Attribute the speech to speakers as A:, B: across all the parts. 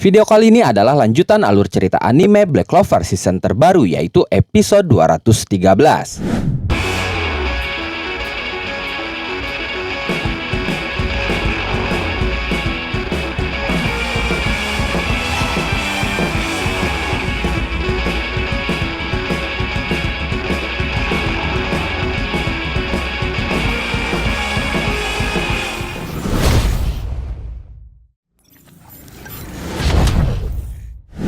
A: Video kali ini adalah lanjutan alur cerita anime Black Clover season terbaru, yaitu episode 213.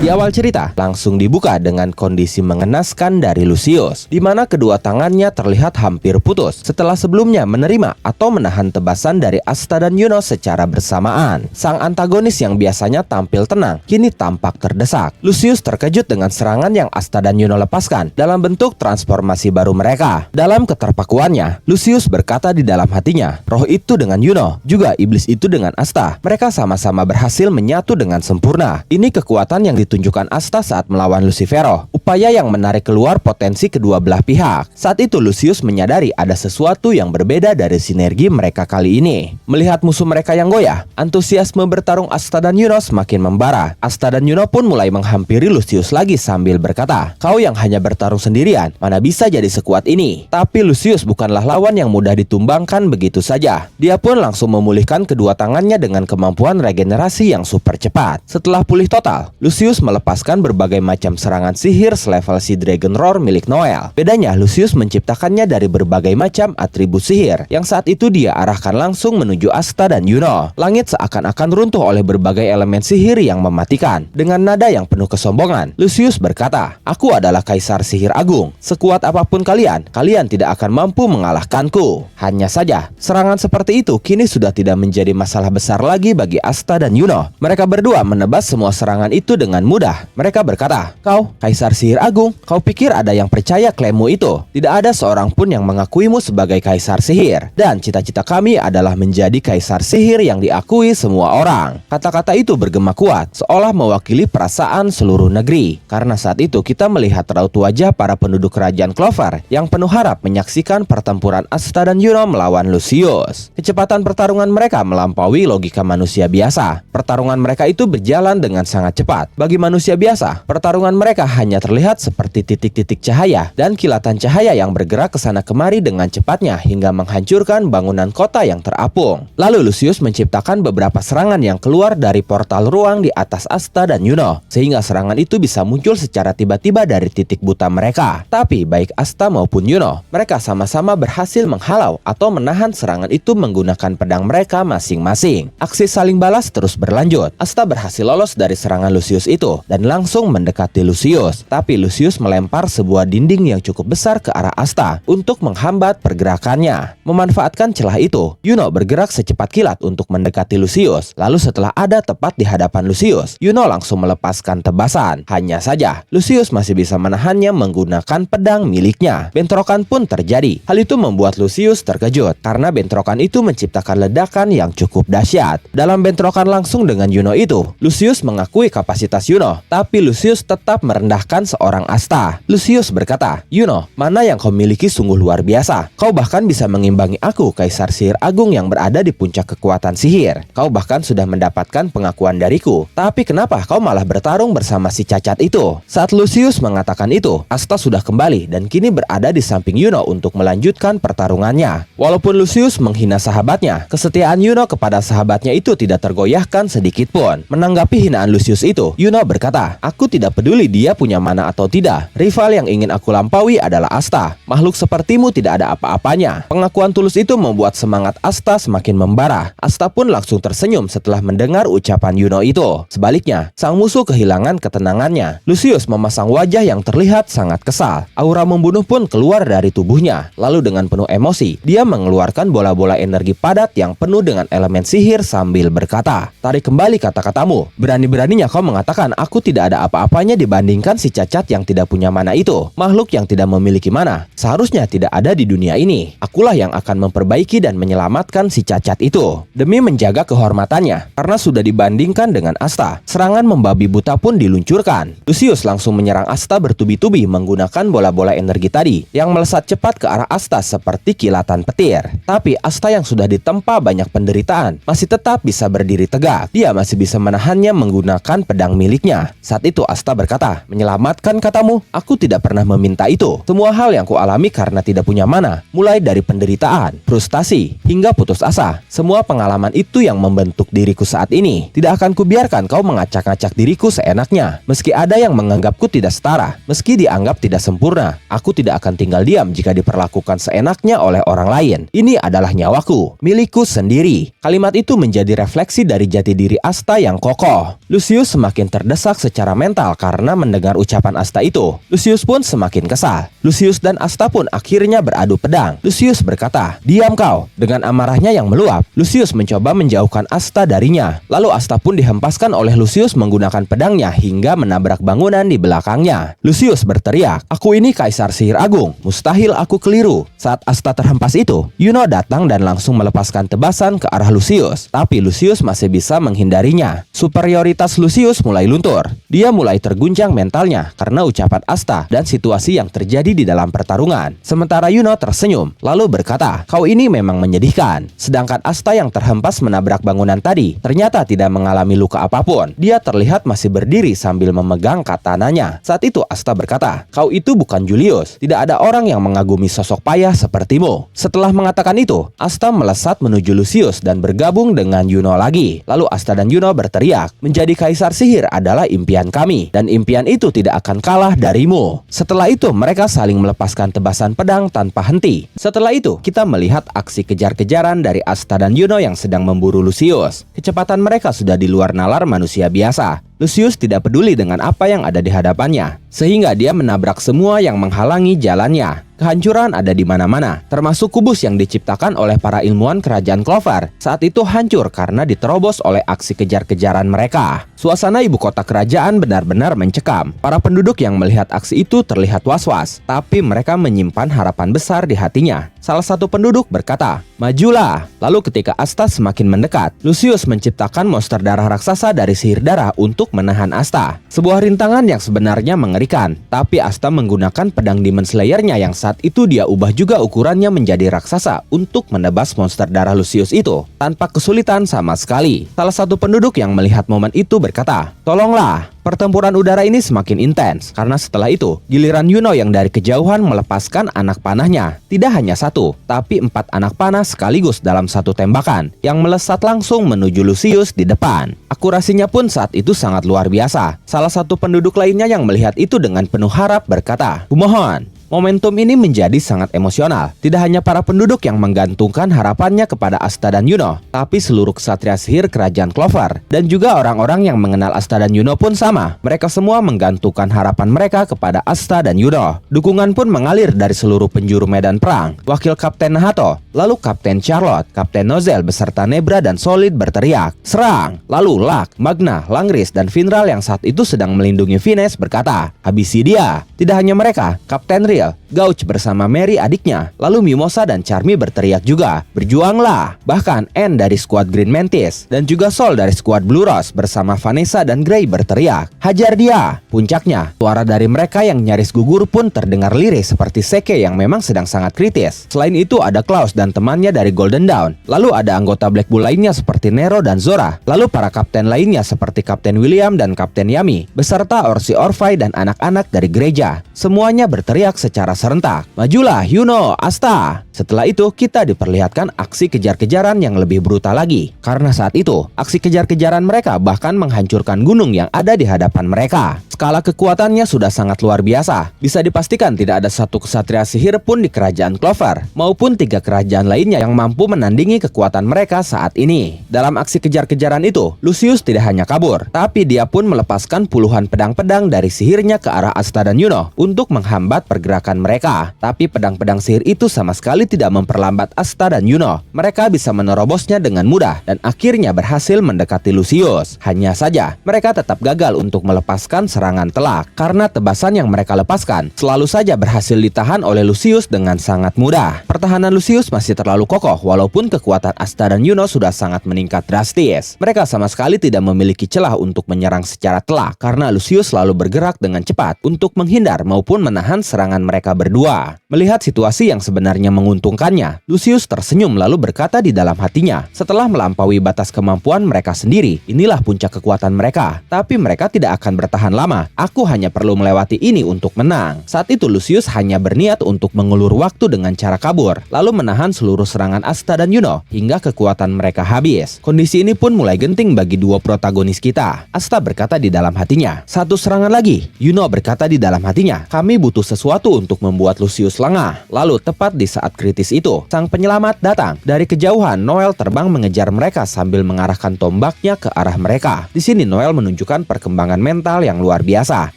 A: Di awal cerita, langsung dibuka dengan kondisi mengenaskan dari Lucius, di mana kedua tangannya terlihat hampir putus setelah sebelumnya menerima atau menahan tebasan dari Asta dan Yuno secara bersamaan. Sang antagonis yang biasanya tampil tenang, kini tampak terdesak. Lucius terkejut dengan serangan yang Asta dan Yuno lepaskan dalam bentuk transformasi baru mereka. Dalam keterpakuannya, Lucius berkata di dalam hatinya, roh itu dengan Yuno, juga iblis itu dengan Asta. Mereka sama-sama berhasil menyatu dengan sempurna. Ini kekuatan yang ditunjukkan Asta saat melawan Lucifero, upaya yang menarik keluar potensi kedua belah pihak. Saat itu Lucius menyadari ada sesuatu yang berbeda dari sinergi mereka kali ini. Melihat musuh mereka yang goyah, antusiasme bertarung Asta dan Yuno semakin membara. Asta dan Yuno pun mulai menghampiri Lucius lagi sambil berkata, kau yang hanya bertarung sendirian, mana bisa jadi sekuat ini? Tapi Lucius bukanlah lawan yang mudah ditumbangkan begitu saja. Dia pun langsung memulihkan kedua tangannya dengan kemampuan regenerasi yang super cepat. Setelah pulih total, Lucius melepaskan berbagai macam serangan sihir selevel si Dragon Roar milik Noel. Bedanya, Lucius menciptakannya dari berbagai macam atribut sihir yang saat itu dia arahkan langsung menuju Asta dan Yuno. Langit seakan-akan runtuh oleh berbagai elemen sihir yang mematikan. Dengan nada yang penuh kesombongan, Lucius berkata, aku adalah Kaisar Sihir Agung. Sekuat apapun kalian tidak akan mampu mengalahkanku. Hanya saja, serangan seperti itu kini sudah tidak menjadi masalah besar lagi bagi Asta dan Yuno. Mereka berdua menebas semua serangan itu dengan mudah. Mereka berkata, kau Kaisar Sihir Agung, kau pikir ada yang percaya klaimmu itu? Tidak ada seorang pun yang mengakuimu sebagai Kaisar Sihir. Dan cita-cita kami adalah menjadi Kaisar Sihir yang diakui semua orang. Kata-kata itu bergema kuat, seolah mewakili perasaan seluruh negeri. Karena saat itu kita melihat raut wajah para penduduk kerajaan Clover yang penuh harap menyaksikan pertempuran Asta dan Yuno melawan Lucius. Kecepatan pertarungan mereka melampaui logika manusia biasa. Pertarungan mereka itu berjalan dengan sangat cepat. Bagi manusia biasa, pertarungan mereka hanya terlihat seperti titik-titik cahaya dan kilatan cahaya yang bergerak ke sana kemari dengan cepatnya hingga menghancurkan bangunan kota yang terapung. Lalu Lucius menciptakan beberapa serangan yang keluar dari portal ruang di atas Asta dan Yuno, sehingga serangan itu bisa muncul secara tiba-tiba dari titik buta mereka. Tapi baik Asta maupun Yuno, mereka sama-sama berhasil menghalau atau menahan serangan itu menggunakan pedang mereka masing-masing. Aksi saling balas terus berlanjut. Asta berhasil lolos dari serangan Lucius itu dan langsung mendekati Lucius. Tapi Lucius melempar sebuah dinding yang cukup besar ke arah Asta untuk menghambat pergerakannya. Memanfaatkan celah itu, Yuno bergerak secepat kilat untuk mendekati Lucius. Lalu setelah ada tepat di hadapan Lucius, Yuno langsung melepaskan tebasan. Hanya saja, Lucius masih bisa menahannya menggunakan pedang miliknya. Bentrokan pun terjadi. Hal itu membuat Lucius terkejut karena bentrokan itu menciptakan ledakan yang cukup dahsyat. Dalam bentrokan langsung dengan Yuno itu, Lucius mengakui kapasitas Yuno, tapi Lucius tetap merendahkan seorang Asta. Lucius berkata, Yuno, mana yang kau miliki sungguh luar biasa. Kau bahkan bisa mengimbangi aku, Kaisar Sihir Agung yang berada di puncak kekuatan sihir. Kau bahkan sudah mendapatkan pengakuan dariku. Tapi kenapa kau malah bertarung bersama si cacat itu? Saat Lucius mengatakan itu, Asta sudah kembali dan kini berada di samping Yuno untuk melanjutkan pertarungannya. Walaupun Lucius menghina sahabatnya, kesetiaan Yuno kepada sahabatnya itu tidak tergoyahkan sedikit pun. Menanggapi hinaan Lucius itu, Yuno berkata, aku tidak peduli dia punya mana atau tidak. Rival yang ingin aku lampaui adalah Asta. Makhluk sepertimu tidak ada apa-apanya. Pengakuan tulus itu membuat semangat Asta semakin membara. Asta pun langsung tersenyum setelah mendengar ucapan Yuno itu. Sebaliknya, sang musuh kehilangan ketenangannya. Lucius memasang wajah yang terlihat sangat kesal. Aura membunuh pun keluar dari tubuhnya. Lalu dengan penuh emosi, dia mengeluarkan bola-bola energi padat yang penuh dengan elemen sihir sambil berkata, tarik kembali kata-katamu. Berani-beraninya kau mengatakan Bahkan aku tidak ada apa-apanya dibandingkan si cacat yang tidak punya mana itu. Makhluk yang tidak memiliki mana seharusnya tidak ada di dunia ini. Akulah yang akan memperbaiki dan menyelamatkan si cacat itu demi menjaga kehormatannya. Karena sudah dibandingkan dengan Asta, serangan membabi buta pun diluncurkan. Lucius langsung menyerang Asta bertubi-tubi menggunakan bola-bola energi tadi yang melesat cepat ke arah Asta seperti kilatan petir. Tapi Asta yang sudah ditempa banyak penderitaan masih tetap bisa berdiri tegak. Dia masih bisa menahannya menggunakan pedang miliknya. Saat itu Asta berkata, "Menyelamatkan katamu? Aku tidak pernah meminta itu. Semua hal yang kualami karena tidak punya mana, mulai dari penderitaan, frustasi, hingga putus asa. Semua pengalaman itu yang membentuk diriku saat ini. Tidak akan kubiarkan kau mengacak-ngacak diriku seenaknya. Meski ada yang menganggapku tidak setara, meski dianggap tidak sempurna, aku tidak akan tinggal diam jika diperlakukan seenaknya oleh orang lain. Ini adalah nyawaku, milikku sendiri." Kalimat itu menjadi refleksi dari jati diri Asta yang kokoh. Lucius semakin terdesak secara mental karena mendengar ucapan Asta itu. Lucius pun semakin kesal. Lucius dan Asta pun akhirnya beradu pedang. Lucius berkata, "Diam kau." Dengan amarahnya yang meluap, Lucius mencoba menjauhkan Asta darinya. Lalu Asta pun dihempaskan oleh Lucius menggunakan pedangnya hingga menabrak bangunan di belakangnya. Lucius berteriak, "Aku ini Kaisar Sihir Agung. Mustahil aku keliru." Saat Asta terhempas itu, Yuno datang dan langsung melepaskan tebasan ke arah Lucius. Tapi Lucius masih bisa menghindarinya. Superioritas Lucius mulai luntur. Dia mulai terguncang mentalnya karena ucapan Asta dan situasi yang terjadi di dalam pertarungan. Sementara Yuno tersenyum, lalu berkata, "Kau ini memang menyedihkan." Sedangkan Asta yang terhempas menabrak bangunan tadi ternyata tidak mengalami luka apapun. Dia terlihat masih berdiri sambil memegang katananya. Saat itu Asta berkata, "Kau itu bukan Julius. Tidak ada orang yang mengagumi sosok payah sepertimu." Setelah mengatakan itu, Asta melesat menuju Lucius dan bergabung dengan Yuno lagi. Lalu Asta dan Yuno berteriak, "Menjadi kaisar sihir adalah impian kami, dan impian itu tidak akan kalah darimu." Setelah itu mereka saling melepaskan tebasan pedang tanpa henti. Setelah itu kita melihat aksi kejar-kejaran dari Asta dan Yuno yang sedang memburu Lucius. Kecepatan mereka sudah di luar nalar manusia biasa. Lucius tidak peduli dengan apa yang ada di hadapannya, sehingga dia menabrak semua yang menghalangi jalannya. Kehancuran ada di mana-mana, termasuk kubus yang diciptakan oleh para ilmuwan kerajaan Clover. Saat itu hancur karena diterobos oleh aksi kejar-kejaran mereka. Suasana ibu kota kerajaan benar-benar mencekam. Para penduduk yang melihat aksi itu terlihat was-was, tapi mereka menyimpan harapan besar di hatinya. Salah satu penduduk berkata, "Majulah." Lalu ketika Asta semakin mendekat, Lucius menciptakan monster darah raksasa dari sihir darah untuk menahan Asta. Sebuah rintangan yang sebenarnya mengerikan, tapi Asta menggunakan pedang Demon Slayer-nya yang saat itu dia ubah juga ukurannya menjadi raksasa untuk menebas monster darah Lucius itu tanpa kesulitan sama sekali. Salah satu penduduk yang melihat momen itu berkata, "Tolonglah." Pertempuran udara ini semakin intens karena setelah itu giliran Yuno yang dari kejauhan melepaskan anak panahnya. Tidak hanya satu, tapi 4 anak panah sekaligus dalam satu tembakan yang melesat langsung menuju Lucius di depan. Akurasinya pun saat itu sangat luar biasa. Salah satu penduduk lainnya yang melihat itu dengan penuh harap berkata, "Kumohon." Momentum ini menjadi sangat emosional. Tidak hanya para penduduk yang menggantungkan harapannya kepada Asta dan Yuno, tapi seluruh ksatria sihir kerajaan Clover. Dan juga orang-orang yang mengenal Asta dan Yuno pun sama. Mereka semua menggantungkan harapan mereka kepada Asta dan Yuno. Dukungan pun mengalir dari seluruh penjuru medan perang. Wakil Kapten Nahato, lalu Kapten Charlotte, Kapten Nozel beserta Nebra dan Solid berteriak, "Serang!" Lalu Lak, Magna, Langris, dan Finral yang saat itu sedang melindungi Vines berkata, "Habisi dia." Tidak hanya mereka, Kapten Riel, Gauch bersama Mary adiknya, lalu Mimosa dan Charmy berteriak juga, "Berjuanglah!" Bahkan Anne dari skuad Green Mantis dan juga Sol dari skuad Blue Rose bersama Vanessa dan Grey berteriak, "Hajar dia!" Puncaknya, suara dari mereka yang nyaris gugur pun terdengar lirih seperti Seke yang memang sedang sangat kritis. Selain itu ada Klaus dan temannya dari Golden Dawn, lalu ada anggota Black Bull lainnya seperti Nero dan Zora, lalu para kapten lainnya seperti Kapten William dan Kapten Yami, beserta Orsi Orphai dan anak-anak dari gereja. Semuanya berteriak secara serentak, "Majulah Yuno, Asta!" Setelah itu kita diperlihatkan aksi kejar-kejaran yang lebih brutal lagi. Karena saat itu, aksi kejar-kejaran mereka bahkan menghancurkan gunung yang ada di hadapan mereka. Skala kekuatannya sudah sangat luar biasa. Bisa dipastikan tidak ada satu ksatria sihir pun di kerajaan Clover, maupun 3 kerajaan lainnya yang mampu menandingi kekuatan mereka saat ini. Dalam aksi kejar-kejaran itu, Lucius tidak hanya kabur, tapi dia pun melepaskan puluhan pedang-pedang dari sihirnya ke arah Asta dan Yuno untuk menghambat pergerakan pergerakan mereka. Tapi pedang-pedang sihir itu sama sekali tidak memperlambat Asta dan Yuno. Mereka bisa menerobosnya dengan mudah dan akhirnya berhasil mendekati Lucius. Hanya saja, mereka tetap gagal untuk melepaskan serangan telak karena tebasan yang mereka lepaskan selalu saja berhasil ditahan oleh Lucius dengan sangat mudah. Pertahanan Lucius masih terlalu kokoh walaupun kekuatan Asta dan Yuno sudah sangat meningkat drastis. Mereka sama sekali tidak memiliki celah untuk menyerang secara telak karena Lucius selalu bergerak dengan cepat untuk menghindar maupun menahan serangan mereka berdua. Melihat situasi yang sebenarnya menguntungkannya, Lucius tersenyum lalu berkata di dalam hatinya, setelah melampaui batas kemampuan mereka sendiri, inilah puncak kekuatan mereka. Tapi mereka tidak akan bertahan lama. Aku hanya perlu melewati ini untuk menang. Saat itu Lucius hanya berniat untuk mengulur waktu dengan cara kabur, lalu menahan seluruh serangan Asta dan Yuno hingga kekuatan mereka habis. Kondisi ini pun mulai genting bagi dua protagonis kita. Asta berkata di dalam hatinya, satu serangan lagi. Yuno berkata di dalam hatinya, kami butuh sesuatu untuk membuat Lucius lengah. Lalu tepat di saat kritis itu, sang penyelamat datang. Dari kejauhan, Noel terbang mengejar mereka sambil mengarahkan tombaknya ke arah mereka. Di sini Noel menunjukkan perkembangan mental yang luar biasa.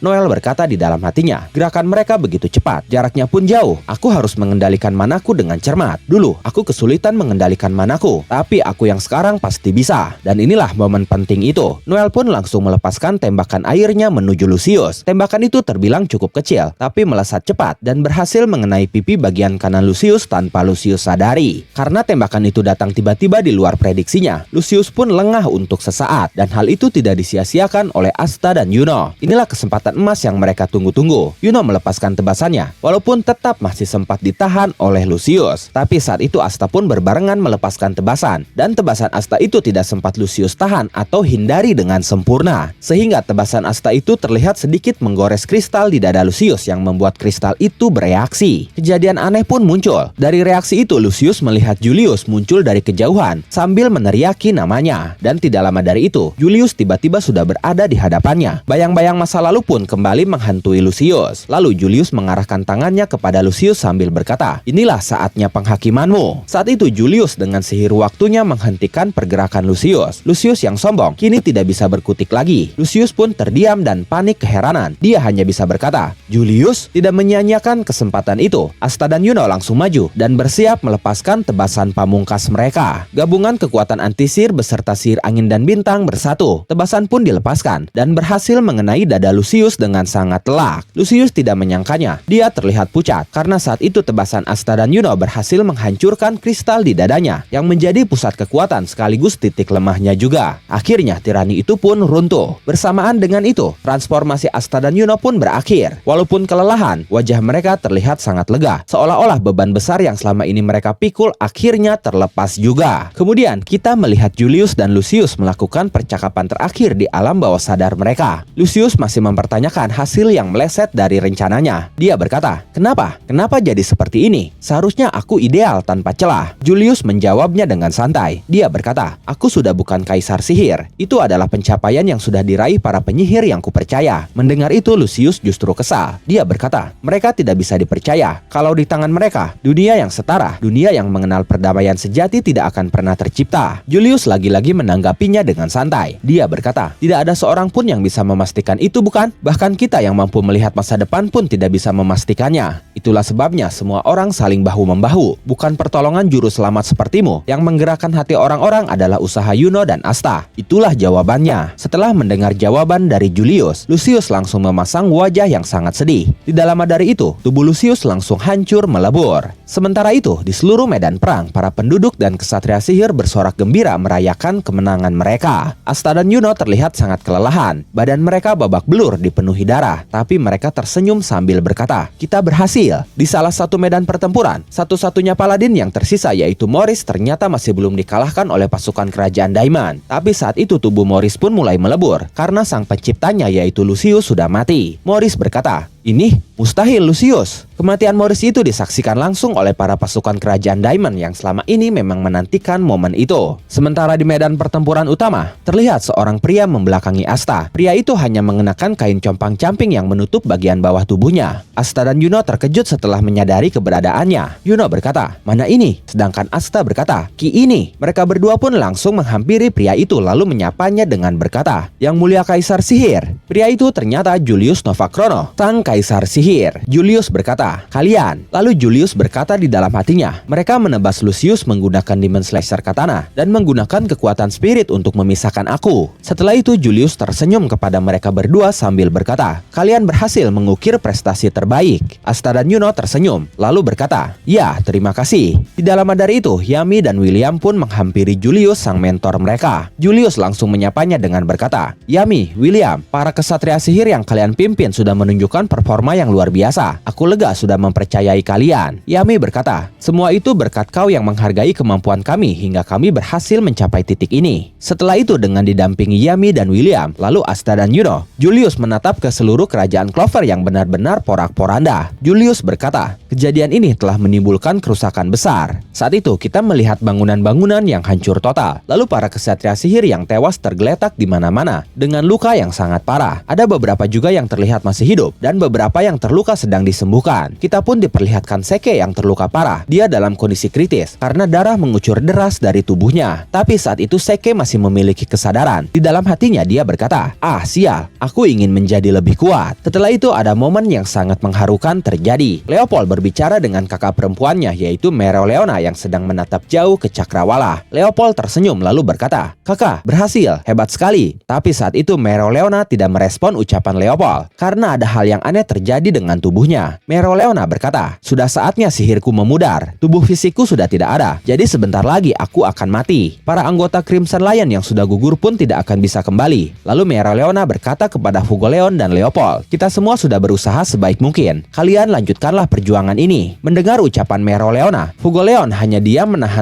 A: Noel berkata di dalam hatinya, gerakan mereka begitu cepat, jaraknya pun jauh. Aku harus mengendalikan manaku dengan cermat. Dulu, aku kesulitan mengendalikan manaku, tapi aku yang sekarang pasti bisa. Dan inilah momen penting itu. Noel pun langsung melepaskan tembakan airnya menuju Lucius. Tembakan itu terbilang cukup kecil, tapi melesat cepat dan berhasil mengenai pipi bagian kanan Lucius tanpa Lucius sadari. Karena tembakan itu datang tiba-tiba di luar prediksinya, Lucius pun lengah untuk sesaat, dan hal itu tidak disia-siakan oleh Asta dan Yuno. Inilah kesempatan emas yang mereka tunggu-tunggu. Yuno melepaskan tebasannya, walaupun tetap masih sempat ditahan oleh Lucius. Tapi saat itu Asta pun berbarengan melepaskan tebasan, dan tebasan Asta itu tidak sempat Lucius tahan atau hindari dengan sempurna, sehingga tebasan Asta itu terlihat sedikit menggores kristal di dada Lucius yang membuat kristal itu bereaksi. Kejadian aneh pun muncul. Dari reaksi itu Lucius melihat Julius muncul dari kejauhan sambil meneriaki namanya, dan tidak lama dari itu Julius tiba-tiba sudah berada di hadapannya. Bayang-bayang masa lalu pun kembali menghantui Lucius. Lalu Julius mengarahkan tangannya kepada Lucius sambil berkata, inilah saatnya penghakimanmu. Saat itu Julius dengan sihir waktunya menghentikan pergerakan Lucius. Lucius yang sombong kini tidak bisa berkutik lagi. Lucius pun terdiam dan panik keheranan. Dia hanya bisa berkata, Julius. Tidak menyia-nyiakan kesempatan itu, Asta dan Yuno langsung maju dan bersiap melepaskan tebasan pamungkas mereka. Gabungan kekuatan anti-sihir beserta sihir angin dan bintang bersatu. Tebasan pun dilepaskan dan berhasil mengenai dada Lucius dengan sangat telak. Lucius tidak menyangkanya. Dia terlihat pucat karena saat itu tebasan Asta dan Yuno berhasil menghancurkan kristal di dadanya yang menjadi pusat kekuatan sekaligus titik lemahnya juga. Akhirnya tirani itu pun runtuh. Bersamaan dengan itu, transformasi Asta dan Yuno pun berakhir. Walaupun kelelahan, wajah mereka terlihat sangat lega, seolah-olah beban besar yang selama ini mereka pikul akhirnya terlepas juga. Kemudian kita melihat Julius dan Lucius melakukan percakapan terakhir di alam bawah sadar mereka. Lucius masih mempertanyakan hasil yang meleset dari rencananya. Dia berkata, kenapa? Kenapa jadi seperti ini? Seharusnya aku ideal tanpa celah. Julius menjawabnya dengan santai. Dia berkata, aku sudah bukan kaisar sihir. Itu adalah pencapaian yang sudah diraih para penyihir yang kupercaya. Mendengar itu Lucius justru kesal. Dia berkata, mereka tidak bisa dipercaya. Kalau di tangan mereka, dunia yang setara, dunia yang mengenal perdamaian sejati tidak akan pernah tercipta. Julius lagi-lagi menanggapinya dengan santai. Dia berkata, tidak ada seorang pun yang bisa memastikan itu, bukan? Bahkan kita yang mampu melihat masa depan pun tidak bisa memastikannya. Itulah sebabnya semua orang saling bahu-membahu. Bukan pertolongan juru selamat sepertimu. Yang menggerakkan hati orang-orang adalah usaha Yuno dan Asta. Itulah jawabannya. Setelah mendengar jawaban dari Julius, Lucius langsung memasang wajah yang sangat sedih. Tidak lama dari itu, tubuh Lucius langsung hancur melebur. Sementara itu, di seluruh medan perang, para penduduk dan kesatria sihir bersorak gembira merayakan kemenangan mereka. Asta dan Yuno terlihat sangat kelelahan. Badan mereka babak belur dipenuhi darah, tapi mereka tersenyum sambil berkata, kita berhasil. Di salah satu medan pertempuran, satu-satunya paladin yang tersisa yaitu Morris ternyata masih belum dikalahkan oleh pasukan kerajaan Daimon. Tapi saat itu tubuh Morris pun mulai melebur karena sang penciptanya yaitu Lucius sudah mati. Morris berkata, ini mustahil Lucius. Kematian Morris itu disaksikan langsung oleh para pasukan kerajaan Daimon yang selama ini memang menantikan momen itu. Sementara di medan pertempuran utama, terlihat seorang pria membelakangi Asta. Pria itu hanya mengenakan kain compang-camping yang menutup bagian bawah tubuhnya. Asta dan Yuno terkejut setelah menyadari keberadaannya. Yuno berkata, mana ini? Sedangkan Asta berkata, Ki ini. Mereka berdua pun langsung menghampiri pria itu lalu menyapanya dengan berkata, Yang mulia Kaisar Sihir. Pria itu ternyata Julius Novachrono, sang Kaisar Sihir. Julius berkata, "Kalian." Lalu Julius berkata di dalam hatinya, "Mereka menebas Lucius menggunakan Demon Slasher Katana dan menggunakan kekuatan spirit untuk memisahkan aku." Setelah itu Julius tersenyum kepada mereka berdua sambil berkata, "Kalian berhasil mengukir prestasi terbaik." Asta dan Yuno tersenyum lalu berkata, "Ya, terima kasih." Tidak lama dari itu, Yami dan William pun menghampiri Julius, sang mentor mereka. Julius langsung menyapanya dengan berkata, "Yami, William, para kesatria sihir yang kalian pimpin sudah menunjukkan performa yang luar biasa. Aku lega sudah mempercayai kalian." Yami berkata, "Semua itu berkat kau yang menghargai kemampuan kami hingga kami berhasil mencapai titik ini." Setelah itu dengan didampingi Yami dan William, lalu Asta dan Yuno, Julius menatap ke seluruh kerajaan Clover yang benar-benar porak-poranda. Julius berkata, "Kejadian ini telah menimbulkan kerusakan besar. Saat itu kita melihat bangunan-bangunan yang hancur total. Lalu para kesatria sihir yang tewas tergeletak di mana-mana dengan luka yang sangat parah. Ada beberapa juga yang terlihat masih hidup dan beberapa yang terluka sedang disembuhkan. Kita pun diperlihatkan Seke yang terluka parah. Dia dalam kondisi kritis karena darah mengucur deras dari tubuhnya. Tapi saat itu Seke masih memiliki kesadaran. Di dalam hatinya dia berkata, 'Ah, sial, aku ingin menjadi lebih kuat.'" Setelah itu ada momen yang sangat mengharukan terjadi. Leopold berbicara dengan kakak perempuannya yaitu Mereoleona yang sedang menatap jauh ke Cakrawala. Leopold tersenyum lalu berkata, "Kakak, berhasil, hebat sekali." Tapi saat itu Mereoleona tidak merespon ucapan Leopold karena ada hal yang aneh terjadi dengan tubuhnya. Mereoleona berkata, "Sudah saatnya sihirku memudar. Tubuh fisikku sudah tidak ada. Jadi sebentar lagi aku akan mati." Para anggota Crimson Lion yang sudah gugur pun tidak akan bisa kembali. Lalu Mereoleona berkata kepada Fugoleon dan Leopold, "Kita semua sudah berusaha sebaik mungkin. Kalian lanjutkanlah perjuangan ini." Mendengar ucapan Mereoleona, Fugoleon hanya diam menahan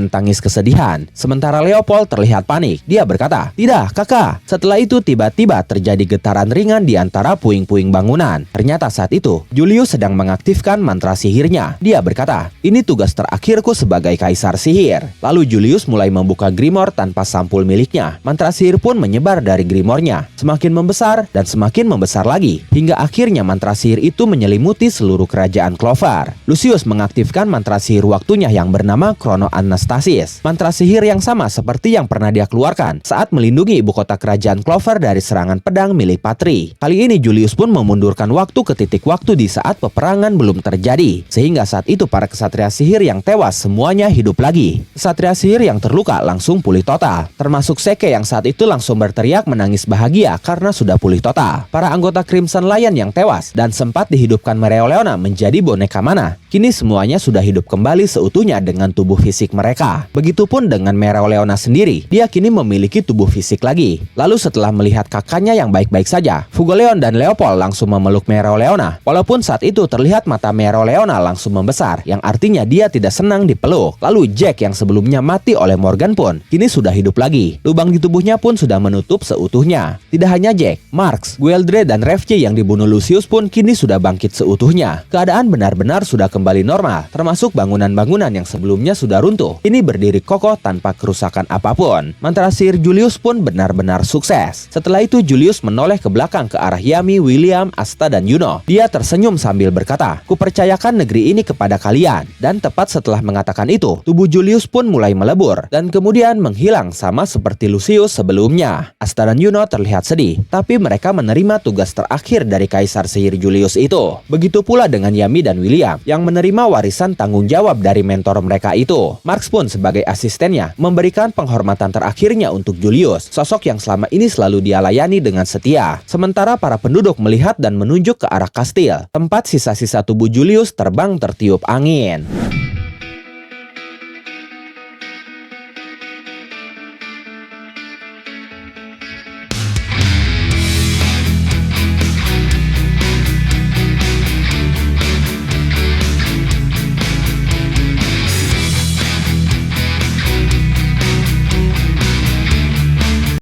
A: tangis kesedihan. Sementara Leopold terlihat panik. Dia berkata, "Tidak, kakak." Setelah itu tiba-tiba terjadi getaran ringan di antara puing-puing bangunan. Ternyata saat itu Julius sedang mengaktifkan mantra sihirnya. Dia berkata, "Ini tugas terakhirku sebagai Kaisar Sihir." Lalu Julius mulai membuka Grimoire tanpa sampul miliknya. Mantra sihir pun menyebar dari Grimoire-nya, semakin membesar dan semakin membesar lagi, hingga akhirnya mantra sihir itu menyelimuti seluruh kerajaan Clover. Lucius mengaktifkan mantra sihir waktunya yang bernama Chrono Anastasis. Mantra sihir yang sama seperti yang pernah dia keluarkan saat melindungi ibu kota kerajaan Clover dari serangan pedang milik Patri. Kali ini Julius pun memundurkan waktu ke titik waktu di saat peperangan belum terjadi, sehingga saat itu para kesatria sihir yang tewas semuanya hidup lagi. Kesatria sihir yang terluka langsung pulih total, termasuk Seke yang saat itu langsung berteriak menangis bahagia karena sudah pulih total. Para anggota Crimson Lion yang tewas dan sempat dihidupkan Mereoleona menjadi boneka mana, kini semuanya sudah hidup kembali seutuhnya dengan tubuh fisik mereka. Begitupun dengan Mereoleona sendiri, dia kini memiliki tubuh fisik lagi. Lalu setelah melihat kakaknya yang baik-baik saja, Fugoleon dan Leopold langsung memeluk Mereoleona. Walaupun saat itu terlihat mata Mereoleona langsung membesar, yang artinya dia tidak senang dipeluk. Lalu Jack yang sebelumnya mati oleh Morgan pun kini sudah hidup lagi. Lubang di tubuhnya pun sudah menutup seutuhnya. Tidak hanya Jack, Marks, Gueldre dan Revci yang dibunuh Lucius pun kini sudah bangkit seutuhnya. Keadaan benar-benar sudah kembali normal, termasuk bangunan-bangunan yang sebelumnya sudah runtuh ini berdiri kokoh tanpa kerusakan apapun. Mantra sihir Julius pun benar-benar sukses. Setelah itu Julius menoleh ke belakang ke arah Yami, William, Asta dan Yuno. Dia tersenyum sambil berkata, "Kupercayakan negeri ini kepada kalian." Dan tepat setelah mengatakan itu, tubuh Julius pun mulai melebur dan kemudian menghilang sama seperti Lucius sebelumnya. Asta dan Yuno terlihat sedih, tapi mereka menerima tugas terakhir dari Kaisar Sihir Julius itu. Begitu pula dengan Yami dan William yang menerima warisan tanggung jawab dari mentor mereka itu. Marks pun sebagai asistennya memberikan penghormatan terakhirnya untuk Julius, sosok yang selama ini selalu dia layani dengan setia. Sementara para penduduk melihat dan menunjuk ke arah kastil, tempat sisa-sisa tubuh Julius terbang tertiup angin.